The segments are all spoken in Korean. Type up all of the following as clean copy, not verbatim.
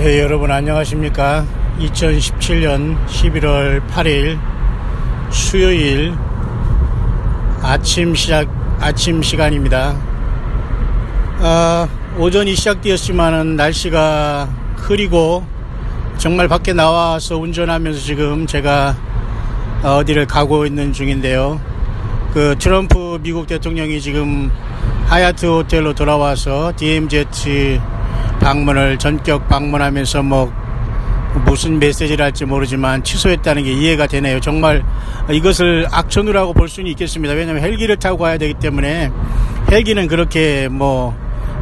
네, 여러분 안녕하십니까. 2017년 11월 8일 수요일 아침 시간입니다. 오전이 시작되었지만은 날씨가 흐리고 정말 밖에 나와서 운전하면서 지금 제가 어디를 가고 있는 중인데요. 그 트럼프 미국 대통령이 지금 하얏트 호텔로 돌아와서 DMZ 방문을 전격 방문하면서 무슨 메시지를 할지 모르지만 취소했다는 게 이해가 되네요. 정말 이것을 악천후라고 볼 수는 있겠습니다. 왜냐하면 헬기를 타고 가야 되기 때문에 헬기는 그렇게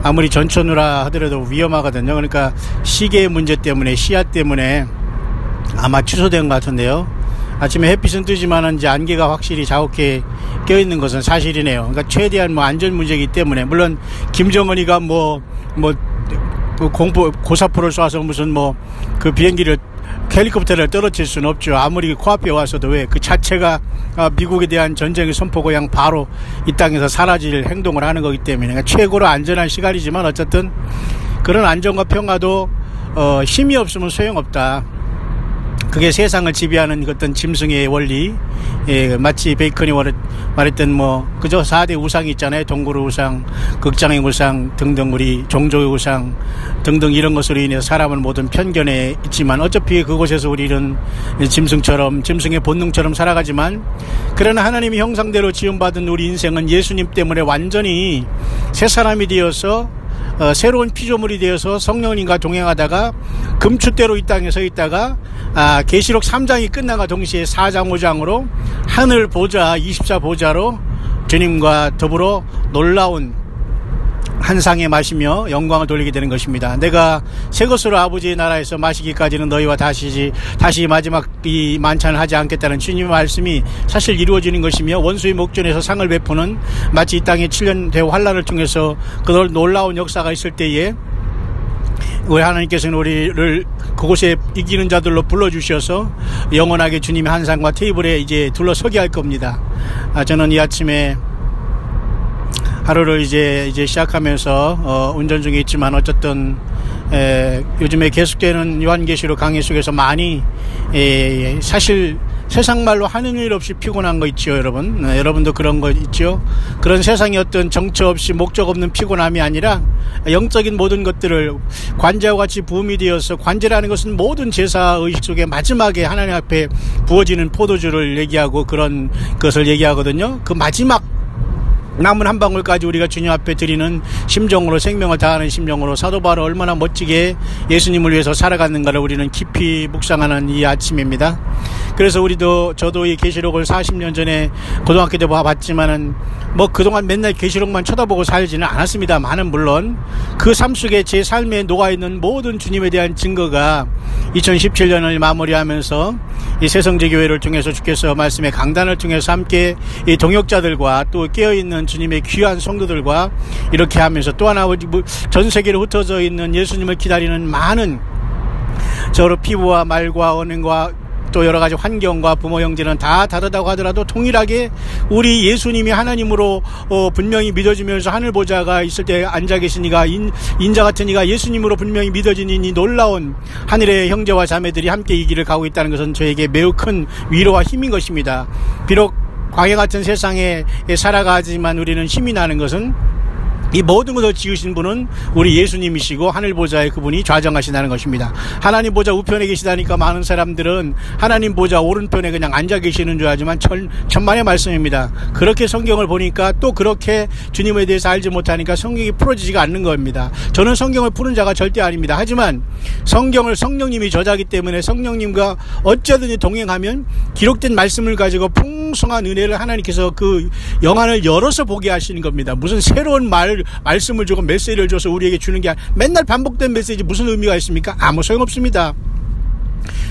아무리 전천후라 하더라도 위험하거든요. 그러니까 시계 문제 때문에 시야 때문에 아마 취소된 것 같은데요. 아침에 햇빛은 뜨지만은 이제 안개가 확실히 자욱해 껴있는 것은 사실이네요. 그러니까 최대한 안전 문제이기 때문에 물론 김정은이가 고사포를 쏴서 무슨 그 비행기를 헬리콥터를 떨어뜨릴 수는 없죠. 아무리 코앞에 와서도 왜 그 자체가 미국에 대한 전쟁의 선포고 그냥 바로 이 땅에서 사라질 행동을 하는 거기 때문에 그러니까 최고로 안전한 시간이지만 어쨌든 그런 안전과 평화도 힘이 없으면 소용없다. 그게 세상을 지배하는 어떤 짐승의 원리. 마치 베이컨이 말했던 그저 4대 우상이 있잖아요. 동굴의 우상, 극장의 우상 등등 우리 종족의 우상 등등 이런 것으로 인해서 사람은 모든 편견에 있지만 어차피 그곳에서 우리는 짐승의 본능처럼 살아가지만 그러나 하나님의 형상대로 지음받은 우리 인생은 예수님 때문에 완전히 새 사람이 되어서 새로운 피조물이 되어서 성령님과 동행하다가 금추대로 이 땅에 서 있다가 계시록 3장이 끝나가 동시에 4장 5장으로 하늘 보좌 24보좌로 주님과 더불어 놀라운 한상에 마시며 영광을 돌리게 되는 것입니다. 내가 새 것으로 아버지의 나라에서 마시기까지는 너희와 다시 마지막 이 만찬을 하지 않겠다는 주님의 말씀이 사실 이루어지는 것이며 원수의 목전에서 상을 베푸는 마치 이 땅에 7년 대환란을 통해서 그 놀라운 역사가 있을 때에 우리 하나님께서는 우리를 그곳에 이기는 자들로 불러주셔서 영원하게 주님의 한상과 테이블에 이제 둘러서게 할 겁니다. 저는 이 아침에 하루를 이제 시작하면서 운전 중에 있지만 어쨌든 요즘에 계속되는 요한계시록 강의 속에서 많이 사실 세상 말로 하는 일 없이 피곤한 거 있죠, 여러분. 여러분도 그런 거 있죠. 그런 세상의 어떤 정처 없이 목적 없는 피곤함이 아니라 영적인 모든 것들을 관제와 같이 부음이 되어서 관제라는 것은 모든 제사 의식 속에 마지막에 하나님 앞에 부어지는 포도주를 얘기하고 그런 것을 얘기하거든요. 그 마지막 남은 한 방울까지 우리가 주님 앞에 드리는 심정으로 생명을 다하는 심정으로 사도 바울이 얼마나 멋지게 예수님을 위해서 살아갔는가를 우리는 깊이 묵상하는 이 아침입니다. 그래서 저도 이 계시록을 40년 전에 고등학교 때 봤지만은 그동안 맨날 계시록만 쳐다보고 살지는 않았습니다만은 물론 그 삶 속에 제 삶에 녹아있는 모든 주님에 대한 증거가 2017년을 마무리하면서 이 새성제교회를 통해서 주께서 말씀의 강단을 통해서 함께 이 동역자들과 또 깨어있는 주님의 귀한 성도들과 이렇게 하면서 또 하나 전 세계로 흩어져 있는 예수님을 기다리는 많은 저로 피부와 말과 언행과 또 여러 가지 환경과 부모 형제는 다 다르다고 하더라도 동일하게 우리 예수님이 하나님으로 분명히 믿어지면서 하늘 보좌가 있을 때 앉아 계시니가 인자 같은 이가 예수님으로 분명히 믿어진 이 놀라운 하늘의 형제와 자매들이 함께 이 길을 가고 있다는 것은 저에게 매우 큰 위로와 힘인 것입니다. 비록 광야 같은 세상에 살아가지만 우리는 힘이 나는 것은 이 모든 것을 지으신 분은 우리 예수님이시고 하늘 보좌에 그분이 좌정하신다는 것입니다. 하나님 보좌 우편에 계시다니까 많은 사람들은 하나님 보좌 오른편에 그냥 앉아 계시는 줄 알지만 천만의 말씀입니다. 그렇게 성경을 보니까 또 그렇게 주님에 대해서 알지 못하니까 성경이 풀어지지가 않는 겁니다. 저는 성경을 푸는 자가 절대 아닙니다. 하지만 성경을 성령님이 저자기 때문에 성령님과 어쩌든지 동행하면 기록된 말씀을 가지고 풍성한 은혜를 하나님께서 그 영안을 열어서 보게 하시는 겁니다. 무슨 새로운 말씀을 주고 메시지를 줘서 우리에게 주는 게 아니라 맨날 반복된 메시지 무슨 의미가 있습니까? 아무 소용없습니다.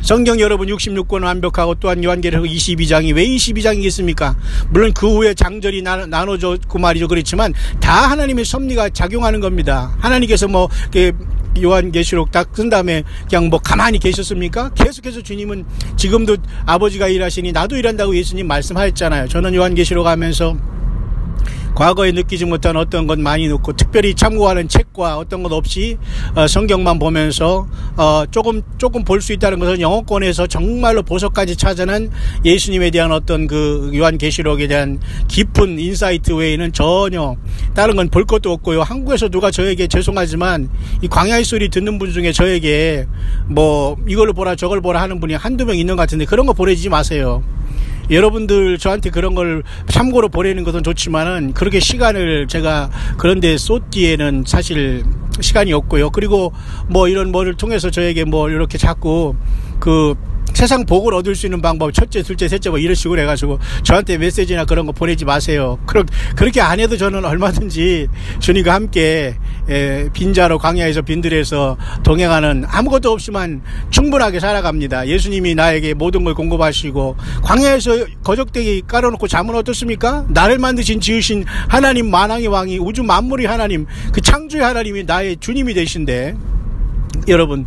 성경 여러분 66권 완벽하고 또한 요한계시록 22장이 왜 22장이겠습니까? 물론 그 후에 장절이 나눠졌고 말이죠. 그렇지만 다 하나님의 섭리가 작용하는 겁니다. 하나님께서 요한계시록 딱 쓴 다음에 그냥 가만히 계셨습니까? 계속해서 주님은 지금도 아버지가 일하시니 나도 일한다고 예수님 말씀하셨잖아요. 저는 요한계시록 하면서 과거에 느끼지 못한 어떤 것 많이 넣고 특별히 참고하는 책과 어떤 것 없이 성경만 보면서 조금 볼 수 있다는 것은 영어권에서 정말로 보석까지 찾아낸 예수님에 대한 어떤 그 요한계시록에 대한 깊은 인사이트 외에는 전혀 다른 건 볼 것도 없고요. 한국에서 누가 저에게 죄송하지만 이 광야의 소리 듣는 분 중에 저에게 뭐 이걸 보라 저걸 보라 하는 분이 한두 명 있는 것 같은데 그런 거 보내지 마세요. 여러분들 저한테 그런 걸 참고로 보내는 것은 좋지만은 그렇게 시간을 제가 그런데 쏟기에는 사실 시간이 없고요. 그리고 뭐 이런 뭐를 통해서 저에게 뭐 이렇게 자꾸 그 세상 복을 얻을 수 있는 방법 첫째 둘째 셋째 뭐 이런 식으로 해가지고 저한테 메시지나 그런 거 보내지 마세요. 그렇게 안 해도 저는 얼마든지 주님과 함께 빈자로 광야에서 빈들에서 동행하는 아무것도 없지만 충분하게 살아갑니다. 예수님이 나에게 모든 걸 공급하시고 광야에서 거적대기 깔아놓고 자면 어떻습니까? 나를 만드신 지으신 하나님 만왕의 왕이 우주 만물의 하나님 그 창조의 하나님이 나의 주님이 되신데 여러분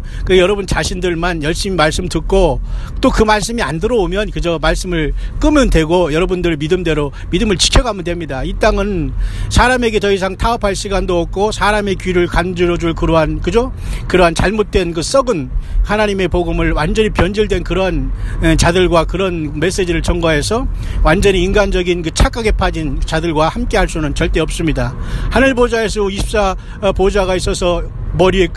자신들만 열심히 말씀 듣고 또 그 말씀이 안 들어오면 그저 말씀을 끄면 되고 여러분들 믿음대로 믿음을 지켜가면 됩니다. 이 땅은 사람에게 더 이상 타협할 시간도 없고 사람의 귀를 간지러줄 그러한 잘못된 그 썩은 하나님의 복음을 완전히 변질된 그런 자들과 그런 메시지를 전거해서 완전히 인간적인 그 착각에 빠진 자들과 함께 할 수는 절대 없습니다. 하늘 보좌에서 24 보좌가 있어서 머리에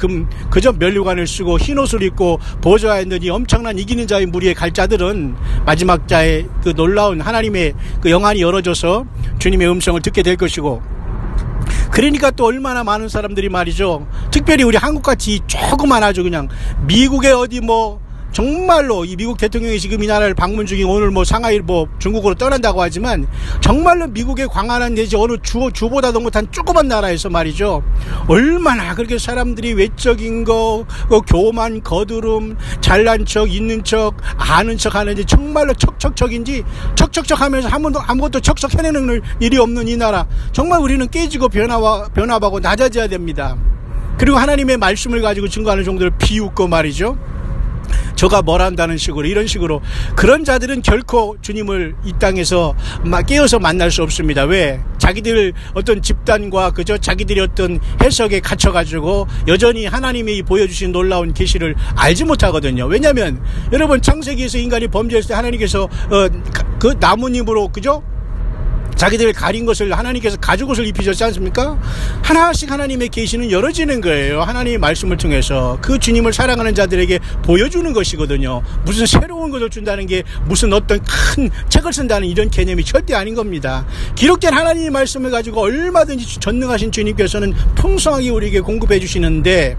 그저 면류관을 쓰고 흰옷을 입고 보좌에 있는 이 엄청난 이기는 자의 무리에 갈 자들은 마지막 자의 그 놀라운 하나님의 그 영안이 열어져서 주님의 음성을 듣게 될 것이고 그러니까 또 얼마나 많은 사람들이 말이죠. 특별히 우리 한국같이 조그만 아주 그냥 미국의 어디 뭐 정말로 이 미국 대통령이 지금 이 나라를 방문 중인 오늘 뭐 상하이 뭐 중국으로 떠난다고 하지만 정말로 미국의 광활한 대지 어느 주보다도 못한 조그만 나라에서 말이죠. 얼마나 그렇게 사람들이 외적인 거, 교만, 거드름, 잘난 척, 있는 척, 아는 척 하는지 정말로 척척척인지 척척척 하면서 아무것도 척척 해내는 일이 없는 이 나라. 정말 우리는 깨지고 변화하고 낮아져야 됩니다. 그리고 하나님의 말씀을 가지고 증거하는 정도를 비웃고 말이죠. 저가 뭘 한다는 식으로 이런 식으로 그런 자들은 결코 주님을 이 땅에서 깨어서 만날 수 없습니다. 왜? 자기들 어떤 집단과 그저 자기들의 어떤 해석에 갇혀가지고 여전히 하나님이 보여주신 놀라운 계시를 알지 못하거든요. 왜냐하면 여러분 창세기에서 인간이 범죄했을 때 하나님께서 그 나무님으로 그죠? 자기들 가린 것을 하나님께서 가죽옷을 입히셨지 않습니까? 하나씩 하나님의 계시는 열어지는 거예요. 하나님의 말씀을 통해서 그 주님을 사랑하는 자들에게 보여주는 것이거든요. 무슨 새로운 것을 준다는 게 무슨 어떤 큰 책을 쓴다는 이런 개념이 절대 아닌 겁니다. 기록된 하나님의 말씀을 가지고 얼마든지 전능하신 주님께서는 풍성하게 우리에게 공급해 주시는데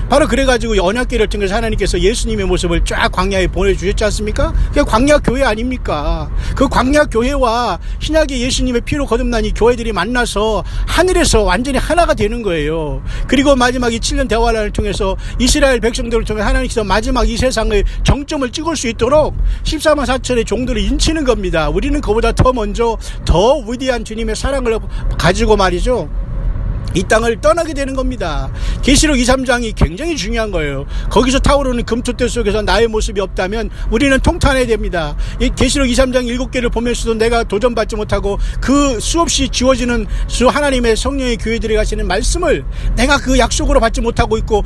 바로 그래가지고 언약궤를 통해서 하나님께서 예수님의 모습을 쫙 광야에 보내주셨지 않습니까? 그게 광야교회 아닙니까? 그 광야교회와 신약의 예수님의 피로 거듭난 이 교회들이 만나서 하늘에서 완전히 하나가 되는 거예요. 그리고 마지막 이 7년 대화란을 통해서 이스라엘 백성들을 통해 하나님께서 마지막 이 세상의 정점을 찍을 수 있도록 14만 4천의 종들을 인치는 겁니다. 우리는 그보다 더 먼저 더 위대한 주님의 사랑을 가지고 말이죠. 이 땅을 떠나게 되는 겁니다. 계시록 2, 3장이 굉장히 중요한 거예요. 거기서 타오르는 금토대 속에서 나의 모습이 없다면 우리는 통탄해야 됩니다. 이 계시록 2, 3장 7개를 보면서도 내가 도전받지 못하고 그 수없이 지워지는 주 하나님의 성령의 교회들에 가시는 말씀을 내가 그 약속으로 받지 못하고 있고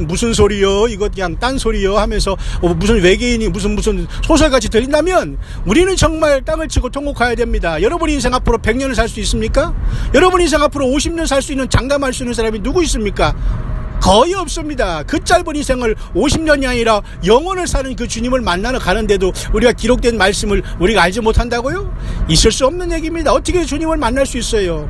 무슨 소리요? 이거 그냥 딴 소리요? 하면서 무슨 외계인이 무슨 소설같이 들린다면 우리는 정말 땅을 치고 통곡해야 됩니다. 여러분 인생 앞으로 100년을 살 수 있습니까? 여러분 인생 앞으로 50년 살 수 있는 장담할 수 있는 사람이 누구 있습니까? 거의 없습니다. 그 짧은 인생을 50년이 아니라 영원을 사는 그 주님을 만나러 가는데도 우리가 기록된 말씀을 우리가 알지 못한다고요? 있을 수 없는 얘기입니다. 어떻게 주님을 만날 수 있어요?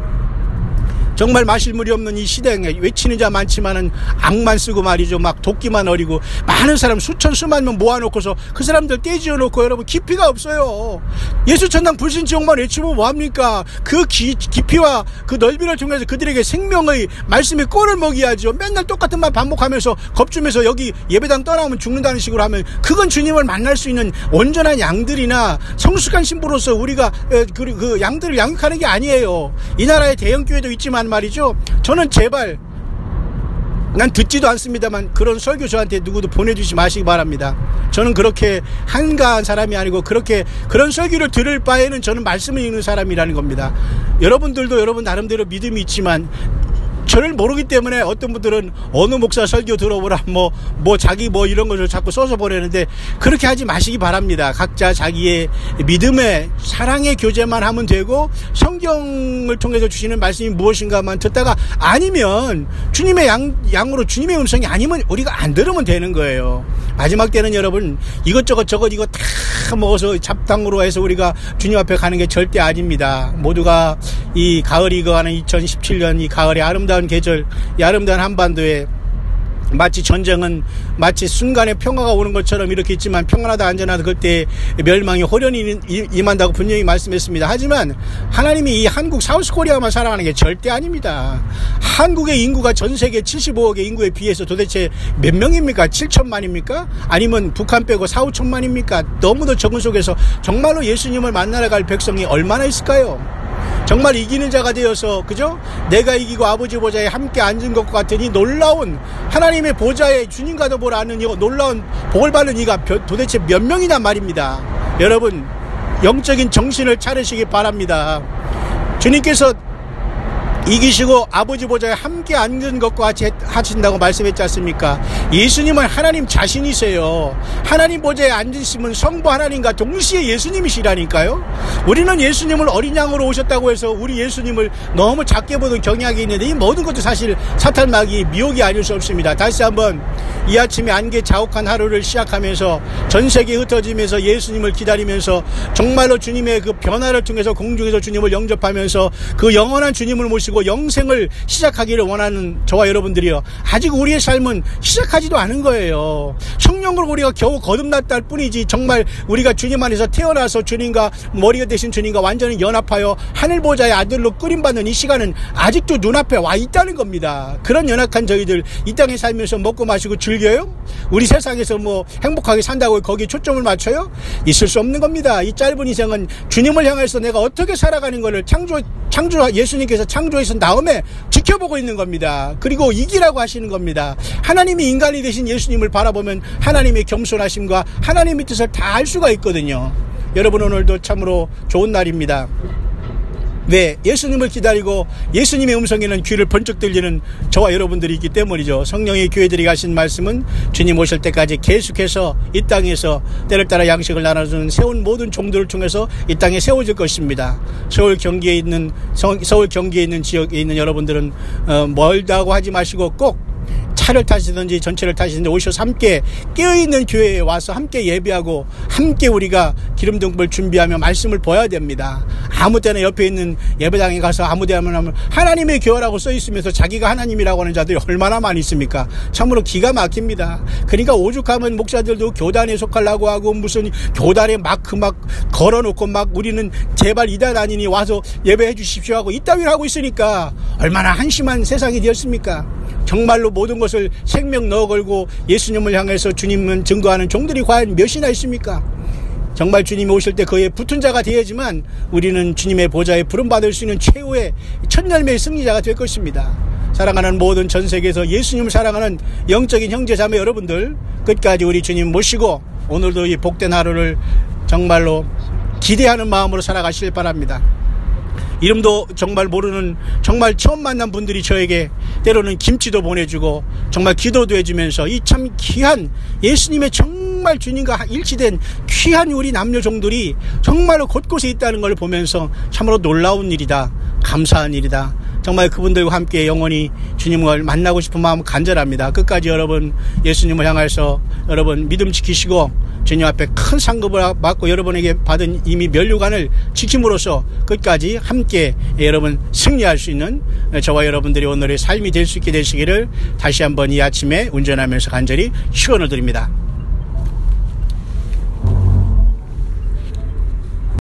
정말 마실 물이 없는 이 시대에 외치는 자 많지만은 악만 쓰고 말이죠. 막 도끼만 어리고 많은 사람 수천 수만 명 모아놓고서 그 사람들 떼지어 놓고 여러분 깊이가 없어요. 예수천당 불신지옥만 외치면 뭐합니까? 그 깊이와 그 넓이를 통해서 그들에게 생명의 말씀의 꼴을 먹여야죠. 맨날 똑같은 말 반복하면서 겁주면서 여기 예배당 떠나오면 죽는다는 식으로 하면 그건 주님을 만날 수 있는 온전한 양들이나 성숙한 신부로서 우리가 그 양들을 양육하는 게 아니에요. 이 나라에 대형교회도 있지만 말이죠. 저는 제발 난 듣지도 않습니다만 그런 설교 저한테 누구도 보내주지 마시기 바랍니다. 저는 그렇게 한가한 사람이 아니고 그런 설교를 들을 바에는 저는 말씀을 읽는 사람이라는 겁니다. 여러분들도 여러분 나름대로 믿음이 있지만 저를 모르기 때문에 어떤 분들은 어느 목사 설교 들어보라 자기 이런 것을 자꾸 써서 보내는데 그렇게 하지 마시기 바랍니다. 각자 자기의 믿음의 사랑의 교제만 하면 되고 성경을 통해서 주시는 말씀이 무엇인가만 듣다가 아니면 주님의 양으로 주님의 음성이 아니면 우리가 안 들으면 되는 거예요. 마지막 때는 여러분 이것저것 이거 다 먹어서 잡탕으로 해서 우리가 주님 앞에 가는 게 절대 아닙니다. 모두가 이 가을이 거하는 2017년 이 가을의 아름다운 계절, 이 아름다운 한반도에 마치 전쟁은 마치 순간에 평화가 오는 것처럼 이렇게 있지만 평안하다 안전하다 그때 멸망이 호련히 임한다고 분명히 말씀했습니다. 하지만 하나님이 이 한국 사우스코리아만 사랑하는 게 절대 아닙니다. 한국의 인구가 전 세계 75억의 인구에 비해서 도대체 몇 명입니까? 7천만입니까? 아니면 북한 빼고 4, 5천만입니까? 너무도 적은 속에서 정말로 예수님을 만나러 갈 백성이 얼마나 있을까요? 정말 이기는 자가 되어서 그죠? 내가 이기고 아버지 보좌에 함께 앉은 것 같은 이 놀라운 하나님의 보좌에 주님과 더불어 앉는 이 놀라운 복을 받는 이가 도대체 몇 명이냐 말입니다. 여러분 영적인 정신을 차리시기 바랍니다. 주님께서 이기시고 아버지 보좌에 함께 앉은 것과 같이 하신다고 말씀했지 않습니까? 예수님은 하나님 자신이세요. 하나님 보좌에 앉으시면 성부 하나님과 동시에 예수님이시라니까요. 우리는 예수님을 어린 양으로 오셨다고 해서 우리 예수님을 너무 작게 보는 경향이 있는데 이 모든 것도 사실 사탄 마귀 미혹이 아닐 수 없습니다. 다시 한번 이 아침에 안개 자욱한 하루를 시작하면서 전 세계에 흩어지면서 예수님을 기다리면서 정말로 주님의 그 변화를 통해서 공중에서 주님을 영접하면서 그 영원한 주님을 모시고 영생을 시작하기를 원하는 저와 여러분들이요. 아직 우리의 삶은 시작하지도 않은 거예요. 성령으로 우리가 겨우 거듭났다 할 뿐이지 정말 우리가 주님 안에서 태어나서 주님과 머리가 되신 주님과 완전히 연합하여 하늘보좌의 아들로 끓임받는 이 시간은 아직도 눈앞에 와 있다는 겁니다. 그런 연약한 저희들 이 땅에 살면서 먹고 마시고 즐겨요? 우리 세상에서 행복하게 산다고 거기에 초점을 맞춰요? 있을 수 없는 겁니다. 이 짧은 인생은 주님을 향해서 내가 어떻게 살아가는 것을 예수님께서 창조하신 다음에 지켜보고 있는 겁니다. 그리고 이기라고 하시는 겁니다. 하나님이 인간이 되신 예수님을 바라보면 하나님의 겸손하심과 하나님의 뜻을 다 알 수가 있거든요. 여러분 오늘도 참으로 좋은 날입니다. 왜? 예수님을 기다리고 예수님의 음성에는 귀를 번쩍 들리는 저와 여러분들이 있기 때문이죠. 성령의 교회들이 하신 말씀은 주님 오실 때까지 계속해서 이 땅에서 때를 따라 양식을 나눠주는 세운 모든 종들을 통해서 이 땅에 세워질 것입니다. 서울 경기에 있는 지역에 있는 여러분들은 멀다고 하지 마시고 꼭 차를 타시든지 전철을 타시든지 오셔서 함께 깨어있는 교회에 와서 함께 예배하고 함께 우리가 기름 등불 준비하며 말씀을 보아야 됩니다. 아무 때나 옆에 있는 예배당에 가서 아무 데나 하면 하나님의 교회라고 써있으면서 자기가 하나님이라고 하는 자들이 얼마나 많이 있습니까? 참으로 기가 막힙니다. 그러니까 오죽하면 목사들도 교단에 속하려고 하고 무슨 교단에 마크 막 걸어놓고 막 우리는 제발 이단 아니니 와서 예배해 주십시오 하고 이따위를 하고 있으니까 얼마나 한심한 세상이 되었습니까? 정말로 모든 것을 생명 넣어 걸고 예수님을 향해서 주님은 증거하는 종들이 과연 몇이나 있습니까? 정말 주님이 오실 때 그의 붙은 자가 되어야지만 우리는 주님의 보좌에 부름받을 수 있는 최후의 첫 열매의 승리자가 될 것입니다. 사랑하는 모든 전 세계에서 예수님을 사랑하는 영적인 형제 자매 여러분들 끝까지 우리 주님 모시고 오늘도 이 복된 하루를 정말로 기대하는 마음으로 살아가시길 바랍니다. 이름도 정말 모르는 정말 처음 만난 분들이 저에게 때로는 김치도 보내주고 정말 기도도 해주면서 이 참 귀한 예수님의 정말 주님과 일치된 귀한 우리 남녀 종들이 정말로 곳곳에 있다는 걸 보면서 참으로 놀라운 일이다. 감사한 일이다. 정말 그분들과 함께 영원히 주님을 만나고 싶은 마음 간절합니다. 끝까지 여러분 예수님을 향해서 여러분 믿음 지키시고 주님 앞에 큰 상급을 받고 여러분에게 받은 이미 면류관을 지킴으로써 끝까지 함께 여러분 승리할 수 있는 저와 여러분들이 오늘의 삶이 될 수 있게 되시기를 다시 한번 이 아침에 운전하면서 간절히 축원을 드립니다.